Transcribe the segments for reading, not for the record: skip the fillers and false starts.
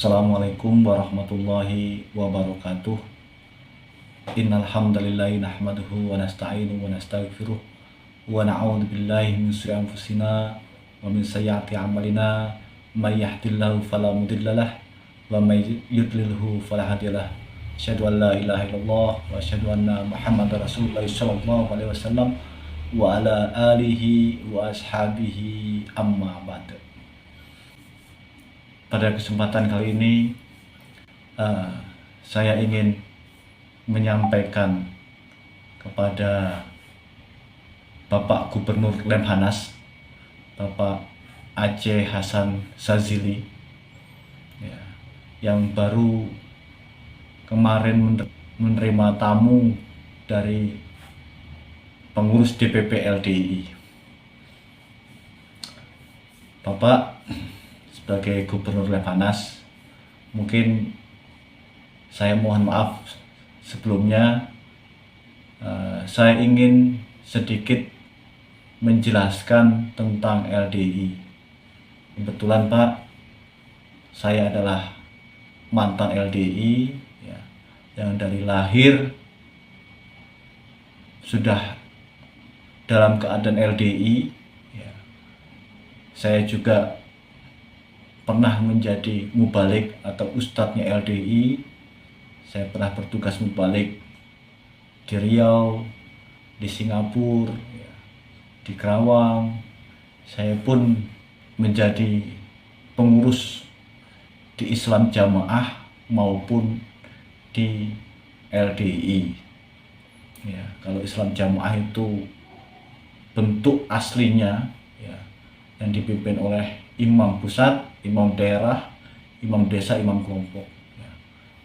Assalamualaikum warahmatullahi wabarakatuh. Innal hamdalillahi nahmaduhu wa nasta'inuhu wa nastaghfiruh wa na'udzu billahi min shururi anfusina wa min sayyiati a'malina. May yahdihillahu fala mudhillalah wa may yudlilhu fala hadiyalah. Asyhadu an la ilaha illallah wa asyhadu anna Muhammadar Rasulullah sallallahu alaihi wasallam wa ala alihi wa ashabihi amma ba'd. Pada kesempatan kali ini saya ingin menyampaikan kepada Bapak Gubernur Lemhanas, Bapak Aceh Hasan Sazili, ya, yang baru kemarin menerima tamu dari pengurus DPP LDI. Bapak sebagai Gubernur Lemhanas, mungkin saya mohon maaf sebelumnya. Saya ingin sedikit menjelaskan tentang LDI. Kebetulan Pak, saya adalah mantan LDI, ya, yang dari lahir sudah dalam keadaan LDI. Ya. Saya juga pernah menjadi mubalik atau ustadznya LDI. Saya pernah bertugas mubalik di Riau, di Singapura, ya, di Kerawang. Saya pun menjadi pengurus di Islam Jamaah maupun di LDI. Ya, kalau Islam Jamaah itu bentuk aslinya, ya, yang dipimpin oleh imam pusat, imam daerah, imam desa, imam kelompok. Ya.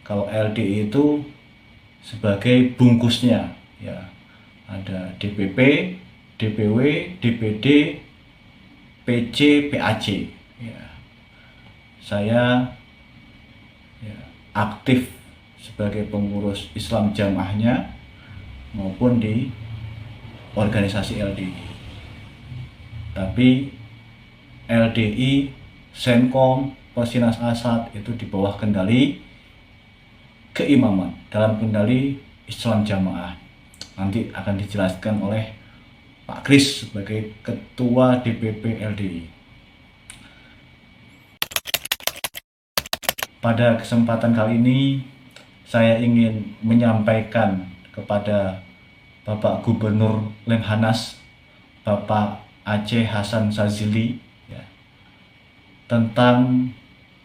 Kalau LDI itu sebagai bungkusnya, ya, ada DPP, DPW, DPD, PC, PAC. Ya. Saya, ya, aktif sebagai pengurus Islam Jamaahnya maupun di organisasi LDI. Tapi LDI, Senkom, Persinas Asad itu di bawah kendali keimaman, dalam kendali Islam Jamaah. Nanti akan dijelaskan oleh Pak Kris sebagai Ketua DPP LDI. Pada kesempatan kali ini saya ingin menyampaikan kepada Bapak Gubernur Lemhanas, Bapak Aceh Hasan Sazili, ya, tentang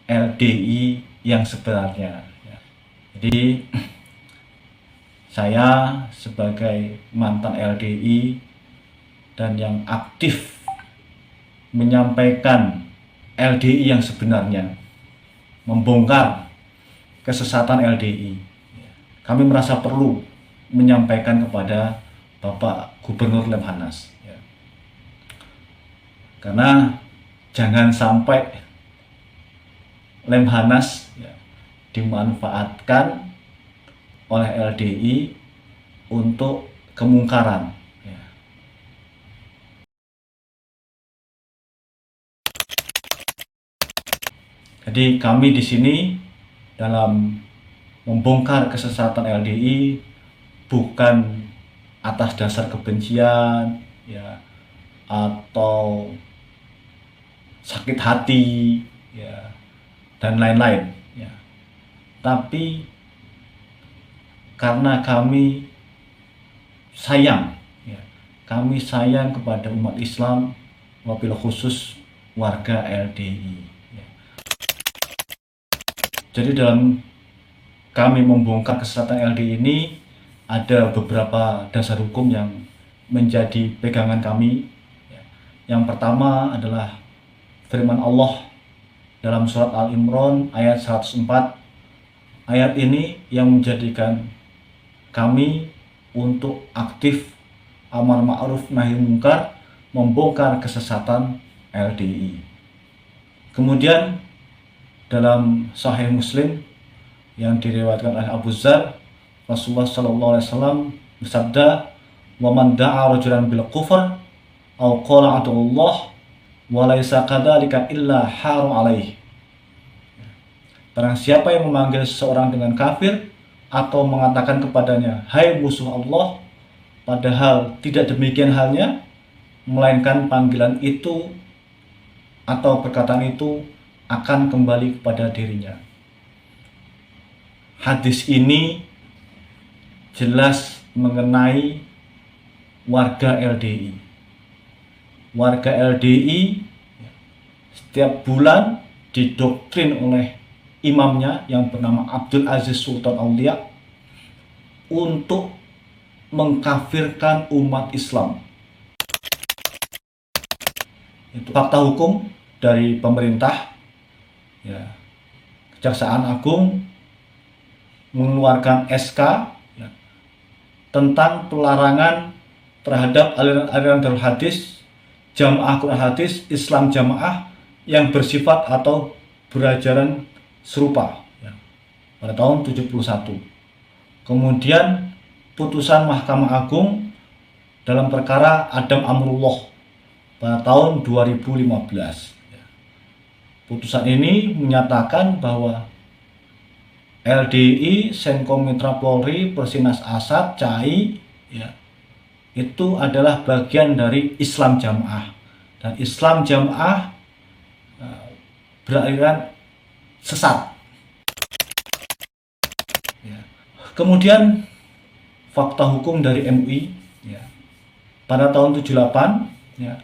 LDI yang sebenarnya. Ya. Jadi saya sebagai mantan LDI dan yang aktif menyampaikan LDI yang sebenarnya, membongkar kesesatan LDI. Kami merasa perlu menyampaikan kepada Bapak Gubernur Lemhanas. Ya. Karena jangan sampai Lemhanas, ya, dimanfaatkan oleh LDI untuk kemungkaran. Ya. Jadi kami di sini dalam membongkar kesesatan LDI bukan atas dasar kebencian, ya, atau sakit hati, ya, dan lain-lain, ya. Tapi karena kami sayang, ya, kami sayang kepada umat Islam, wabil khusus warga LDI. Ya. Jadi dalam kami membongkar kesesatan LDI ini ada beberapa dasar hukum yang menjadi pegangan kami. Ya. Yang pertama adalah firman Allah dalam surat Al-Imran ayat 104. Ayat ini yang menjadikan kami untuk aktif amar ma'ruf nahi mungkar, membongkar kesesatan LDI. Kemudian dalam Sahih Muslim yang diriwayatkan oleh Abu Dzar, Rasulullah SAW bersabda, "Wa man da'a rajulan bil kufr aw qala atullah wa laisa kadzalika illa haru alaih." Barang siapa yang memanggil seseorang dengan kafir atau mengatakan kepadanya, "Hai musuh Allah," padahal tidak demikian halnya, melainkan panggilan itu atau perkataan itu akan kembali kepada dirinya. Hadis ini jelas mengenai warga LDI. Warga LDI setiap bulan didoktrin oleh imamnya yang bernama Abdul Aziz Sultan Aulia untuk mengkafirkan umat Islam. Itu fakta hukum dari pemerintah. Ya, Kejaksaan Agung mengeluarkan SK ya, tentang pelarangan terhadap aliran Darul Hadis, Jamaah Quran Hadis, Islam Jamaah yang bersifat atau berajaran serupa ya, pada tahun 71. Kemudian putusan Mahkamah Agung dalam perkara Adam Amrullah pada tahun 2015. Putusan ini menyatakan bahwa LDI, Senkom Mitra Polri, Persinas Asad, CAI ya, itu adalah bagian dari Islam Jamaah, dan Islam Jamaah beraliran sesat. Ya. Kemudian fakta hukum dari MUI ya. Pada tahun 78 ya,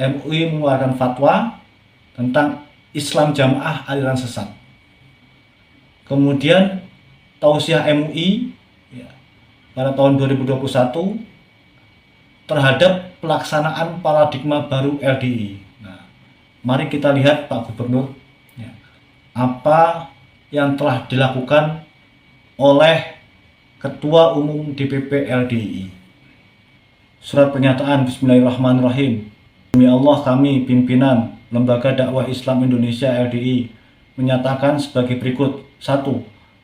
MUI mengeluarkan fatwa tentang Islam Jamaah aliran sesat. Kemudian tausiah MUI ya, pada tahun 2021 terhadap pelaksanaan paradigma baru LDI. Nah, mari kita lihat Pak Gubernur ya, apa yang telah dilakukan oleh Ketua Umum DPP LDI. Surat pernyataan. Bismillahirrahmanirrahim. Demi Allah, kami pimpinan Lembaga Dakwah Islam Indonesia LDI menyatakan sebagai berikut. 1.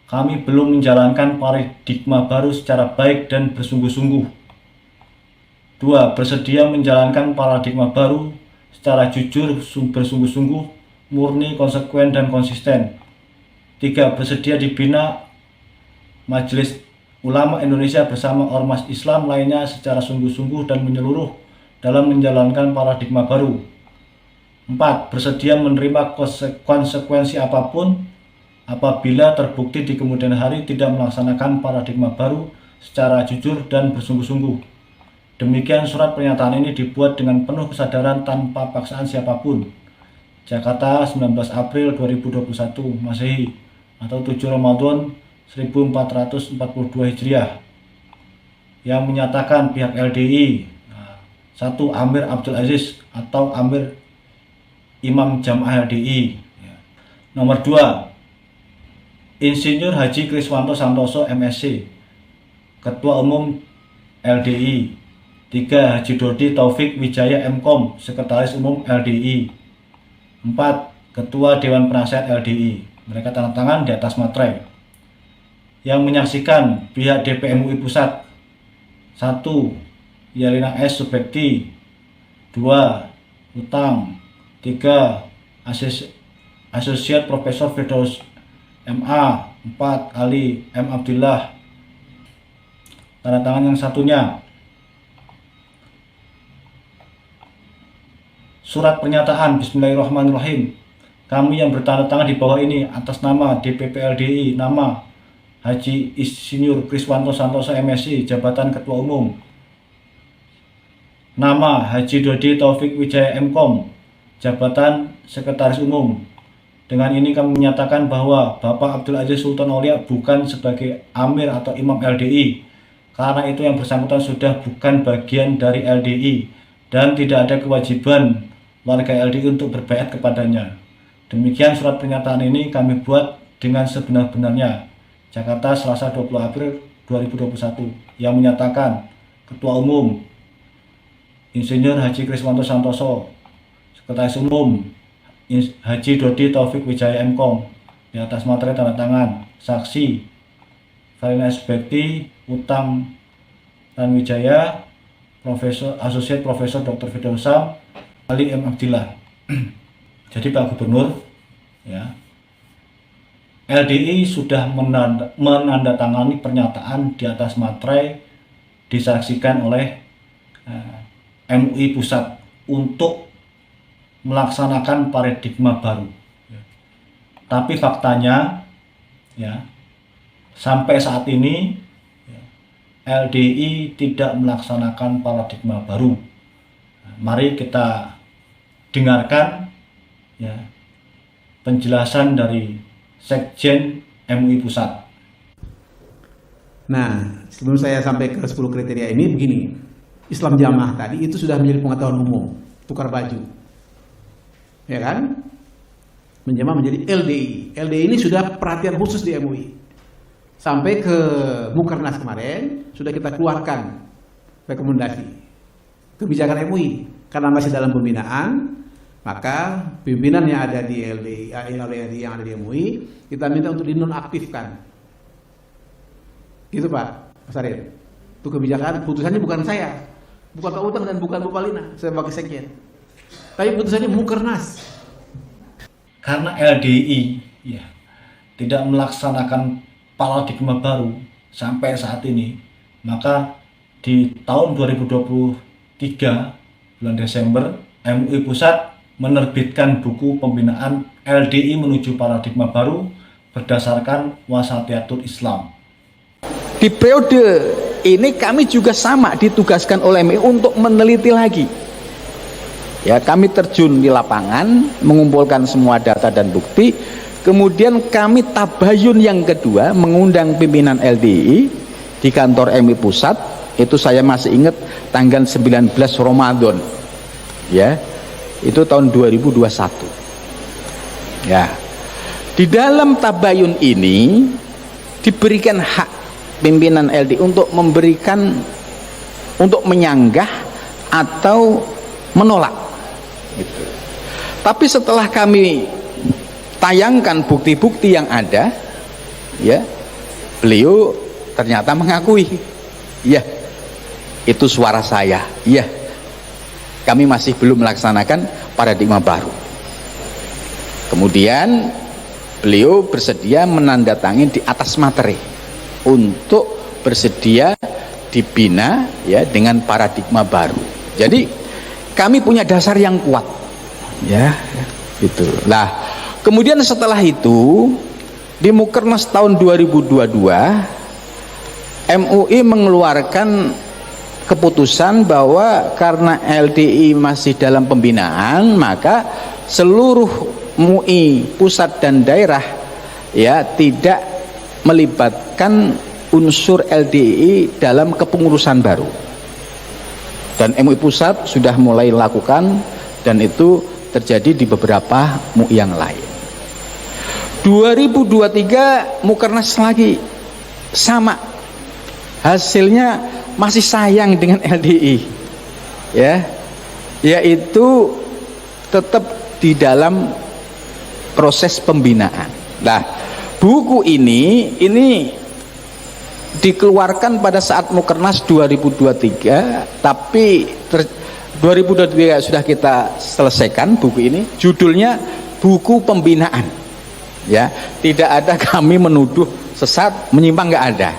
Kami belum menjalankan paradigma baru secara baik dan bersungguh-sungguh. 2. Bersedia menjalankan paradigma baru secara jujur, bersungguh-sungguh, murni, konsekuen, dan konsisten. 3. Bersedia dibina Majelis Ulama Indonesia bersama ormas Islam lainnya secara sungguh-sungguh dan menyeluruh dalam menjalankan paradigma baru. 4. Bersedia menerima konsekuensi apapun apabila terbukti di kemudian hari tidak melaksanakan paradigma baru secara jujur dan bersungguh-sungguh. Demikian surat pernyataan ini dibuat dengan penuh kesadaran tanpa paksaan siapapun. Jakarta, 19 April 2021 Masehi atau 7 Ramadan 1442 Hijriah. Yang menyatakan pihak LDI. 1. Amir Abdul Aziz atau Amir Imam Jamaah LDI. Nomor 2. Insinyur Haji Kriswanto Santoso MSc, Ketua Umum LDI. 3. Haji Dodi Taufik Wijaya MKom, Sekretaris Umum LDI. 4. Ketua Dewan Penasihat LDI. Mereka tanda tangan di atas materai. Yang menyaksikan pihak DPMUI Pusat. 1. Yalina S. Subekti. 2. Utang. 3. Asosiat Profesor Firdaus MA. 4. Ali M. Abdullah. Tanda tangan yang satunya. Surat pernyataan. Bismillahirrahmanirrahim. Kami yang bertanda tangan di bawah ini atas nama DPP LDI, nama Haji Insinyur Kriswanto Santoso MSc, jabatan Ketua Umum. Nama Haji Dodi Taufik Wijaya MKom, jabatan Sekretaris Umum. Dengan ini kami menyatakan bahwa Bapak Abdul Aziz Sultan Aulia bukan sebagai Amir atau Imam LDI, karena itu yang bersangkutan sudah bukan bagian dari LDI dan tidak ada kewajiban warga LDI untuk berbaiat kepadanya. Demikian surat pernyataan ini kami buat dengan sebenar-benarnya. Jakarta, Selasa 20 April 2021. Yang menyatakan Ketua Umum Insinyur Haji Kriswanto Santoso, Sekretaris Umum Haji Dodi Taufik Wijaya MKom, di atas materai tanda tangan. Saksi Yalina S. Subekti, Utang dan Wijaya, Asosiat Profesor Dr. Firdaus Ali M. Abdillah. Jadi Pak Gubernur ya, LDI sudah menandatangani pernyataan di atas materai disaksikan oleh MUI Pusat untuk melaksanakan paradigma baru. Tapi faktanya, ya, sampai saat ini LDI tidak melaksanakan paradigma baru. Mari kita dengarkan, ya, penjelasan dari Sekjen MUI Pusat. Nah, sebelum saya sampai ke 10 kriteria ini, begini. Islam Jamaah tadi itu sudah menjadi pengetahuan umum, tukar baju. Ya kan? Menjamah menjadi LDI. LDI ini sudah perhatian khusus di MUI. Sampai ke Mukernas kemarin, sudah kita keluarkan rekomendasi kebijakan MUI. Karena masih dalam pembinaan, maka pimpinan yang ada di LDI, yang ada di MUI, kita minta untuk dinonaktifkan. Gitu Pak Sarin. Itu kebijakan, putusannya bukan saya, bukan Pak Utang dan bukan Bu Palina sebagai sekjen. Tapi putusannya Mukernas. Karena LDI, ya, tidak melaksanakan paradigma baru sampai saat ini, maka di tahun 2023 bulan Desember, MUI Pusat menerbitkan buku pembinaan LDI menuju paradigma baru berdasarkan Wasatiyatul Islam. Di periode ini kami juga sama ditugaskan oleh MUI untuk meneliti lagi. Ya, kami terjun di lapangan, mengumpulkan semua data dan bukti. Kemudian kami tabayun yang kedua, mengundang pimpinan LDI di kantor MUI Pusat. Itu saya masih ingat tanggal 19 Ramadan. Ya. Itu tahun 2021. Ya. Di dalam tabayun ini diberikan hak pimpinan LDI untuk menyanggah atau menolak. Gitu. Tapi setelah kami tayangkan bukti-bukti yang ada, ya, beliau ternyata mengakui, ya, itu suara saya, ya, kami masih belum melaksanakan paradigma baru. Kemudian beliau bersedia menandatangani di atas materi untuk bersedia dibina, ya, dengan paradigma baru. Jadi kami punya dasar yang kuat, ya, itu. Nah, kemudian setelah itu di Mukernas tahun 2022 MUI mengeluarkan keputusan bahwa karena LDI masih dalam pembinaan, maka seluruh MUI pusat dan daerah, ya, tidak melibatkan unsur LDI dalam kepengurusan baru. Dan MUI Pusat sudah mulai lakukan, dan itu terjadi di beberapa MUI yang lain. 2023 Mukernas lagi sama, hasilnya masih sayang dengan LDI, ya, yaitu tetap di dalam proses pembinaan. Nah, buku ini dikeluarkan pada saat Mukernas 2023, tapi 2023 sudah kita selesaikan buku ini. Judulnya buku pembinaan, ya, tidak ada kami menuduh sesat, menyimpang, nggak ada.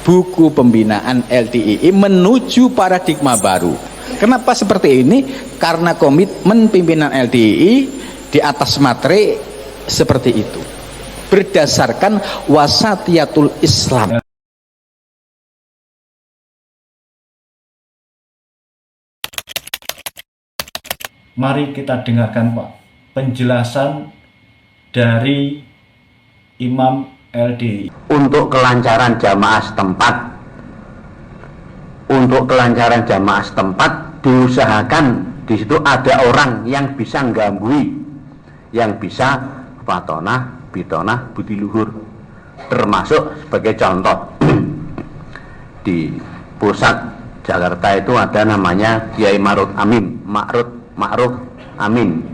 Buku pembinaan LDII menuju paradigma baru. Kenapa seperti ini? Karena komitmen pimpinan LDII di atas materi seperti itu, berdasarkan Wasatiyatul Islam. Mari kita dengarkan, Pak, penjelasan dari Imam LDI. Untuk kelancaran jamaah setempat, diusahakan di situ ada orang yang bisa nggambui, yang bisa fatonah, bitonah, budi luhur. Termasuk sebagai contoh di pusat Jakarta itu ada namanya Kiai Ma'ruf Amin,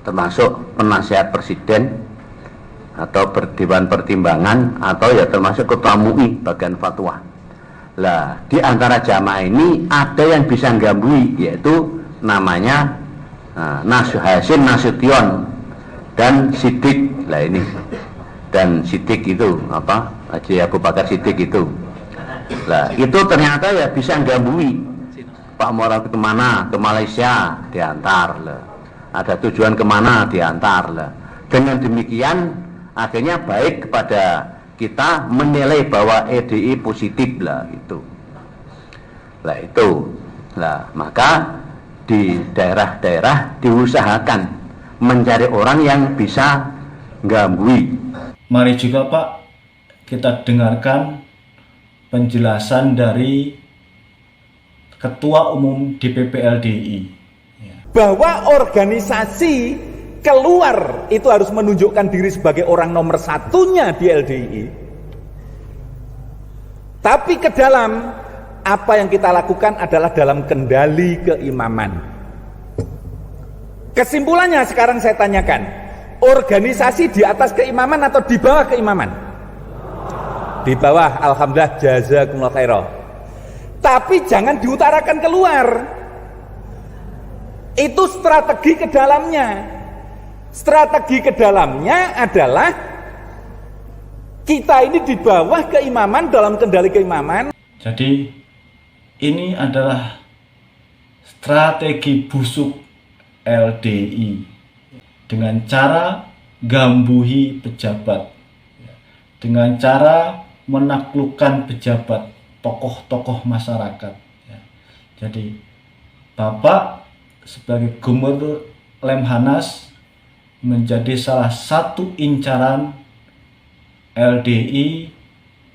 termasuk penasihat presiden atau Dewan Pertimbangan, atau ya termasuk ketua MUI bagian fatwa. Lah, di antara jamaah ini ada yang bisa gambui, yaitu namanya Hasim Nasution dan Sidik lah ini, dan Siddiq itu apa, Haji Abu Bakar Siddiq itu. Lah itu ternyata ya bisa gambui Pak Muhammad kemana, ke Malaysia diantar lah, ada tujuan kemana diantar lah. Dengan demikian akhirnya baik kepada kita menilai bahwa EDI positif lah itu. Lah itu, lah maka di daerah-daerah diusahakan mencari orang yang bisa gambui. Mari juga Pak kita dengarkan penjelasan dari Ketua Umum DPP LDI. Bahwa organisasi keluar itu harus menunjukkan diri sebagai orang nomor satunya di LDI. Tapi ke dalam, apa yang kita lakukan adalah dalam kendali keimaman. Kesimpulannya sekarang saya tanyakan, organisasi di atas keimaman atau di bawah keimaman? Di bawah, alhamdulillah, jazakumullah khairah. Tapi jangan diutarakan keluar. Itu strategi ke dalamnya. Strategi ke dalamnya adalah kita ini di bawah keimaman, dalam kendali keimaman. Jadi ini adalah strategi busuk LDI dengan cara gambuhi pejabat, dengan cara menaklukkan pejabat, tokoh-tokoh masyarakat. Jadi Bapak sebagai Gubernur Lemhanas menjadi salah satu incaran LDI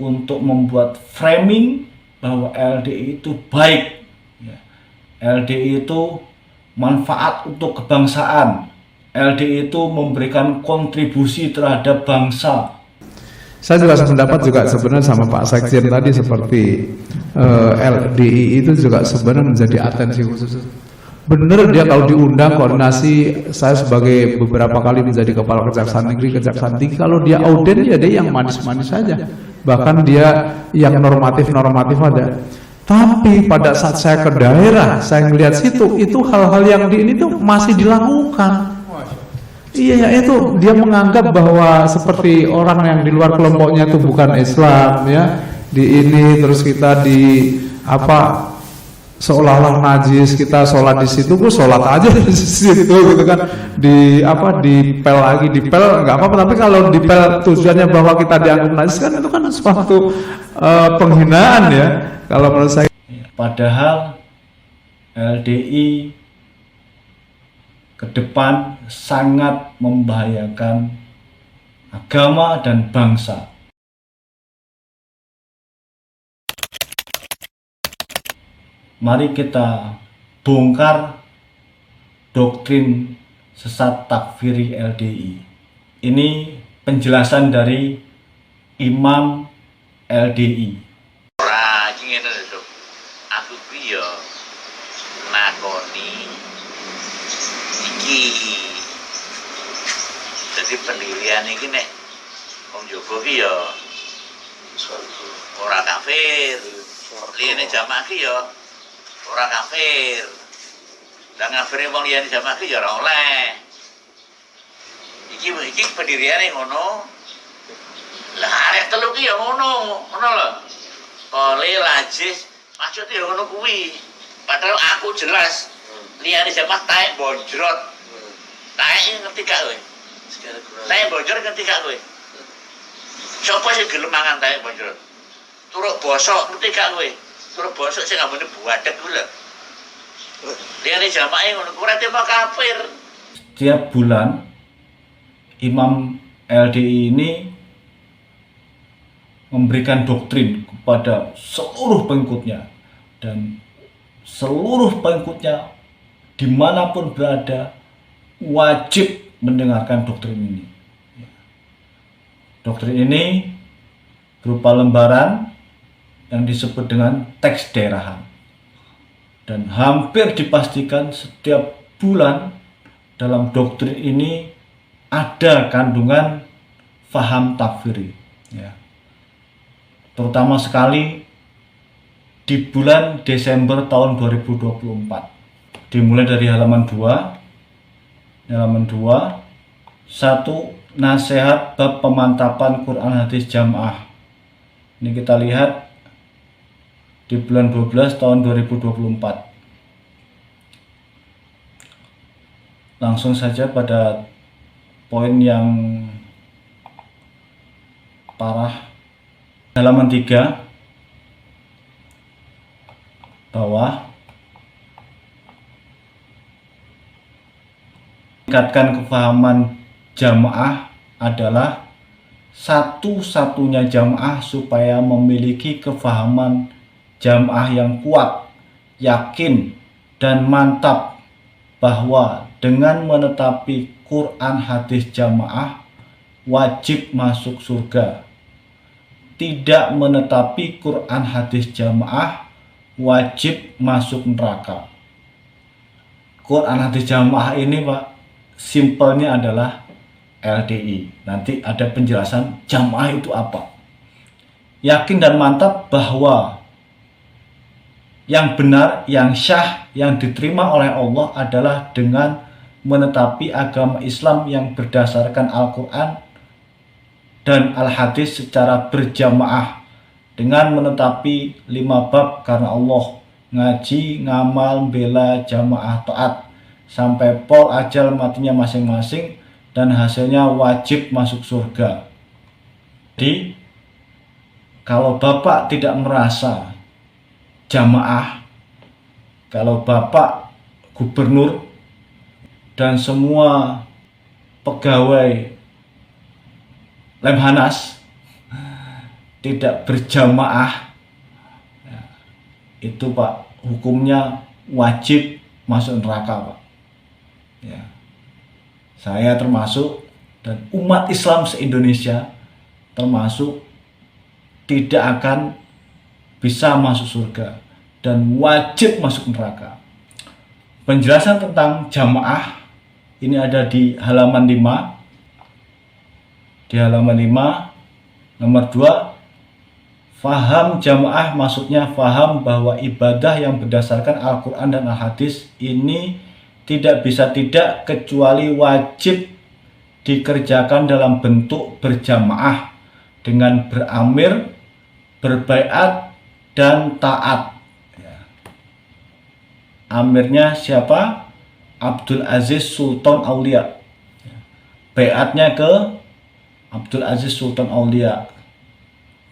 untuk membuat framing bahwa LDI itu baik, LDI itu manfaat untuk kebangsaan, LDI itu memberikan kontribusi terhadap bangsa. Saya juga sependapat juga sebenarnya sama Pak Sekjen tadi, seperti LDI itu juga sebenarnya menjadi atensi khusus. Benar dia kalau diundang koordinasi, saya sebagai beberapa kali menjadi kepala kejaksaan negeri, kejaksaan tinggi, kalau dia audien ya dia yang manis-manis saja, bahkan dia yang normatif-normatif ada. Tapi pada saat saya ke daerah, saya melihat situ, itu hal-hal yang di ini tuh masih dilakukan. Iya, ya itu dia menganggap bahwa seperti orang yang di luar kelompoknya itu bukan Islam ya. Di ini terus kita di apa, seolah-olah najis, kita sholat di situ, gue sholat aja di situ gitu kan. Di apa, dipel lagi, dipel nggak apa-apa, tapi kalau dipel tujuannya bahwa kita dianggap najis kan itu kan suatu penghinaan ya. Kalau menurut saya. Padahal LDI ke depan sangat membahayakan agama dan bangsa. Mari kita bongkar doktrin sesat takfiri LDI. Ini penjelasan dari Imam LDI. Ora iki ngene lho. Aku kuwi ya nakoni iki. Dadi pendirian iki nek wong Jogo ki ya ora kafir. Liyane jamaah ki ya ora kafir. Lah ngafire wong liyane jamaah ki ya ora oleh. Iki pendiriane ngono. Lah arek telu ki ya ngono lho. Oleh Rajis maksudnya ngono kuwi. Padahal aku jelas liyane jamaah taek bonjrot. Taek ngerti gak kowe? Taek bonjrot ngerti gak kowe? Sopo sing gelem mangan taek bonjrot? Turuk bosok ngerti gak kowe? Turuk bosok sing ambune buadeg kuwi lho. Liyane jamaah ngono kuwi ora tema kafir. Setiap bulan Imam LDI ini memberikan doktrin kepada seluruh pengikutnya, dan seluruh pengikutnya dimanapun berada wajib mendengarkan doktrin ini. Doktrin ini berupa lembaran yang disebut dengan teks daerahan, dan hampir dipastikan setiap bulan dalam doktrin ini ada kandungan faham takfiri ya. Terutama sekali di bulan Desember tahun 2024. Dimulai dari halaman 2. Halaman 2, 1 nasihat bab pemantapan Quran hadis jamaah. Ini kita lihat di bulan 12 tahun 2024. Langsung saja pada poin yang parah. Halaman 3 bawah, meningkatkan kefahaman jamaah adalah satu-satunya jamaah supaya memiliki kefahaman jamaah yang kuat, yakin, dan mantap bahwa dengan menetapi Quran hadis jamaah wajib masuk surga. Tidak menetapi Quran hadis jamaah wajib masuk neraka. Quran hadis jamaah ini Pak, simpelnya adalah LDI. Nanti ada penjelasan jamaah itu apa. Yakin dan mantap bahwa yang benar, yang syah, yang diterima oleh Allah adalah dengan menetapi agama Islam yang berdasarkan Al-Quran dan Al-Hadis secara berjamaah, dengan menetapi 5 bab karena Allah, ngaji, ngamal, bela, jamaah, taat, sampai pol ajal matinya masing-masing, dan hasilnya wajib masuk surga. Jadi kalau Bapak tidak merasa jamaah, kalau Bapak gubernur dan semua pegawai Lemhanas tidak berjamaah, itu Pak, hukumnya wajib masuk neraka Pak. Ya. Saya termasuk, dan umat Islam se-Indonesia termasuk, tidak akan bisa masuk surga dan wajib masuk neraka. Penjelasan tentang jamaah ini ada di halaman 5. Di halaman 5 nomor 2, faham jamaah maksudnya faham bahwa ibadah yang berdasarkan Al-Quran dan Al-Hadis ini tidak bisa tidak kecuali wajib dikerjakan dalam bentuk berjamaah dengan beramir, berbaiat, dan taat. Amirnya siapa? Abdul Aziz Sultan Aulia. Baiatnya ke Abdul Aziz Sultan Aulia.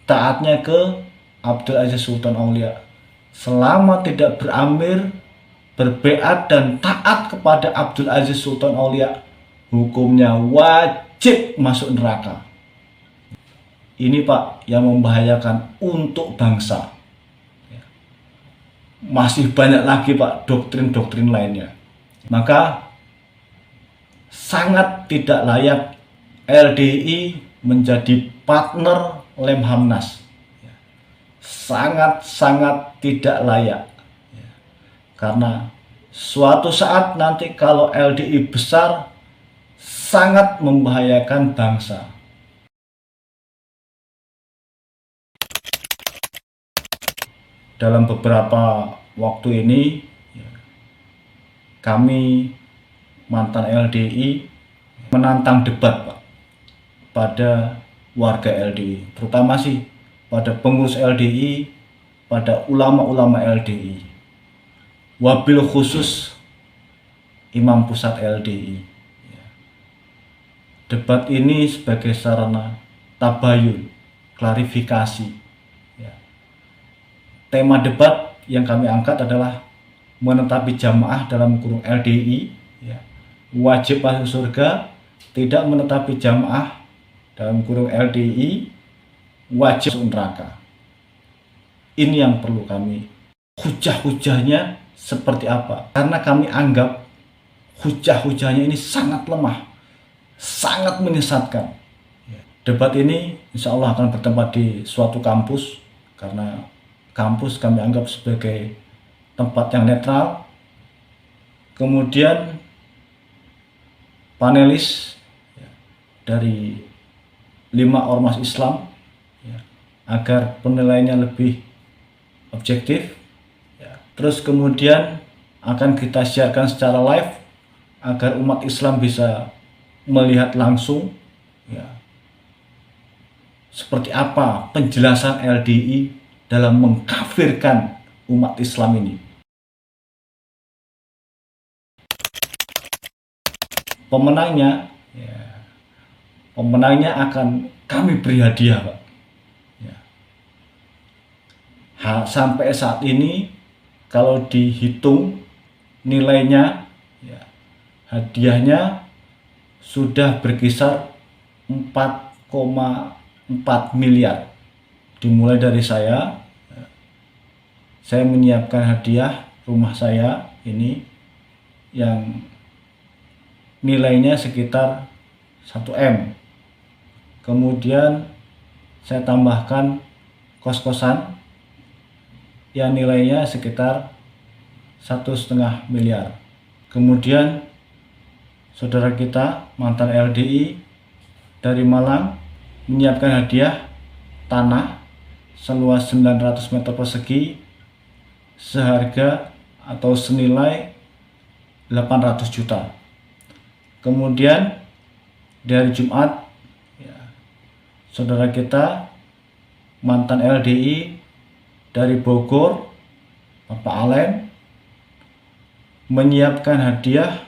Taatnya ke Abdul Aziz Sultan Aulia. Selama tidak beramir, berbaiat, dan taat kepada Abdul Aziz Sultan Aulia, hukumnya wajib masuk neraka. Ini Pak yang membahayakan untuk bangsa. Masih banyak lagi Pak doktrin-doktrin lainnya. Maka sangat tidak layak LDI menjadi partner Lemhanas. Sangat-sangat tidak layak. Karena suatu saat nanti kalau LDI besar, sangat membahayakan bangsa. Dalam beberapa waktu ini, kami mantan LDI menantang debat Pak pada warga LDI, terutama sih pada pengurus LDI, pada ulama-ulama LDI, wabil khusus Imam Pusat LDI. Debat ini sebagai sarana tabayun, klarifikasi. Tema debat yang kami angkat adalah menetapi jamaah dalam kurung LDI, wajib masuk surga. Tidak menetapi jamaah dalam kurung LDI, wajib masuk neraka. Ini yang perlu kami. Hujah-hujahnya seperti apa? Karena kami anggap hujah-hujahnya ini sangat lemah, sangat menyesatkan. Debat ini insya Allah akan bertempat di suatu kampus, karena kampus kami anggap sebagai tempat yang netral. Kemudian panelis dari 5 ormas Islam, agar penilaiannya lebih objektif. Terus kemudian akan kita siarkan secara live agar umat Islam bisa melihat langsung seperti apa penjelasan LDI dalam mengkafirkan umat Islam ini. Pemenangnya, pemenangnya akan kami beri hadiah, Pak. Ya. Sampai saat ini kalau dihitung nilainya, ya, hadiahnya sudah berkisar 4,4 miliar. Dimulai dari saya menyiapkan hadiah rumah saya ini yang nilainya sekitar 1 M. Kemudian saya tambahkan kos-kosan yang nilainya sekitar 1,5 miliar. Kemudian saudara kita mantan LDI dari Malang menyiapkan hadiah tanah seluas 900 meter persegi seharga atau senilai 800 juta. Kemudian dari Jumat, saudara kita mantan LDI dari Bogor, Bapak Alen, menyiapkan hadiah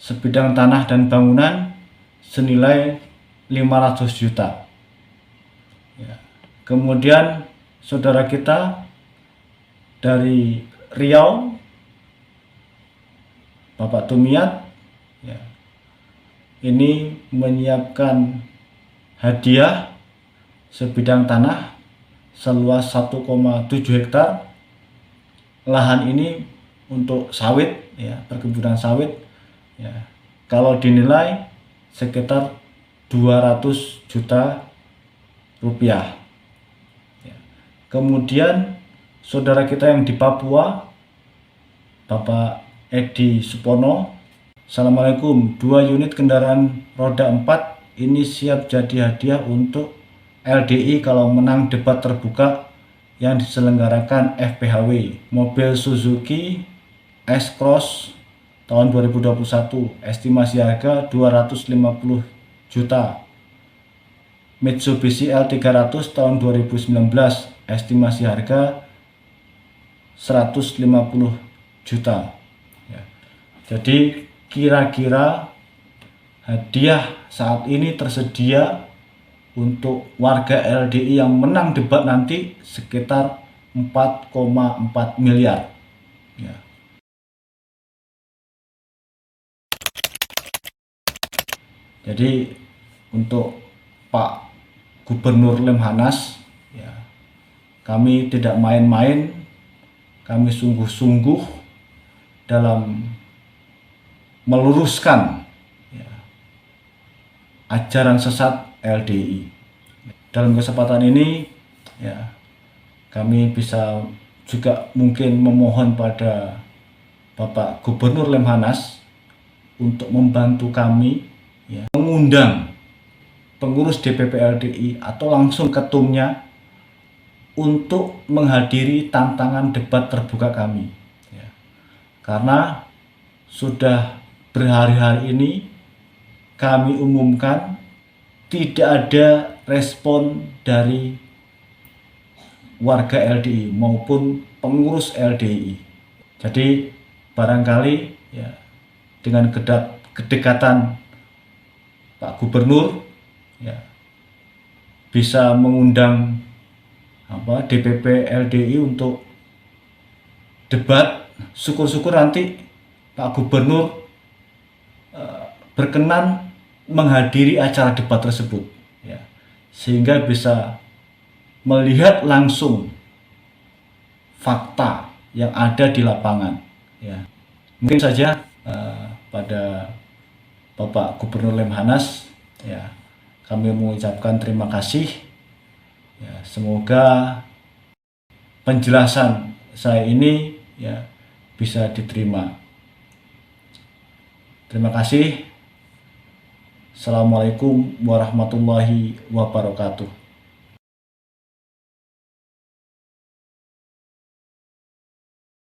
sebidang tanah dan bangunan senilai 500 juta. Kemudian saudara kita dari Riau, Bapak Tumiat, ini menyiapkan hadiah sebidang tanah seluas 1,7 hektar. Lahan ini untuk sawit, perkebunan sawit. Kalau dinilai sekitar 200 juta rupiah. Kemudian saudara kita yang di Papua, Bapak Edi Supono, Assalamualaikum, 2 unit kendaraan roda 4 ini siap jadi hadiah untuk LDI kalau menang debat terbuka yang diselenggarakan FPHW. Mobil Suzuki S-Cross tahun 2021, estimasi harga 250 juta. Mitsubishi L300 tahun 2019, estimasi harga 150 juta. Jadi kira-kira hadiah saat ini tersedia untuk warga LDI yang menang debat nanti sekitar 4,4 miliar. Jadi untuk Pak Gubernur Lemhanas, kami tidak main-main, kami sungguh-sungguh dalam meluruskan ajaran sesat LDI. Dalam kesempatan ini kami bisa juga mungkin memohon pada Bapak Gubernur Lemhanas untuk membantu kami mengundang pengurus DPP LDI atau langsung ketumnya untuk menghadiri tantangan debat terbuka kami. Karena sudah berhari-hari ini kami umumkan tidak ada respon dari warga LDI maupun pengurus LDI. Jadi barangkali dengan kedekatan Pak Gubernur bisa mengundang DPP LDI untuk debat. Syukur-syukur nanti Pak Gubernur berkenan menghadiri acara debat tersebut, sehingga bisa melihat langsung fakta yang ada di lapangan. Mungkin saja pada Bapak Gubernur Lemhanas, kami mengucapkan terima kasih. Semoga penjelasan saya ini bisa diterima. Terima kasih. Assalamualaikum warahmatullahi wabarakatuh.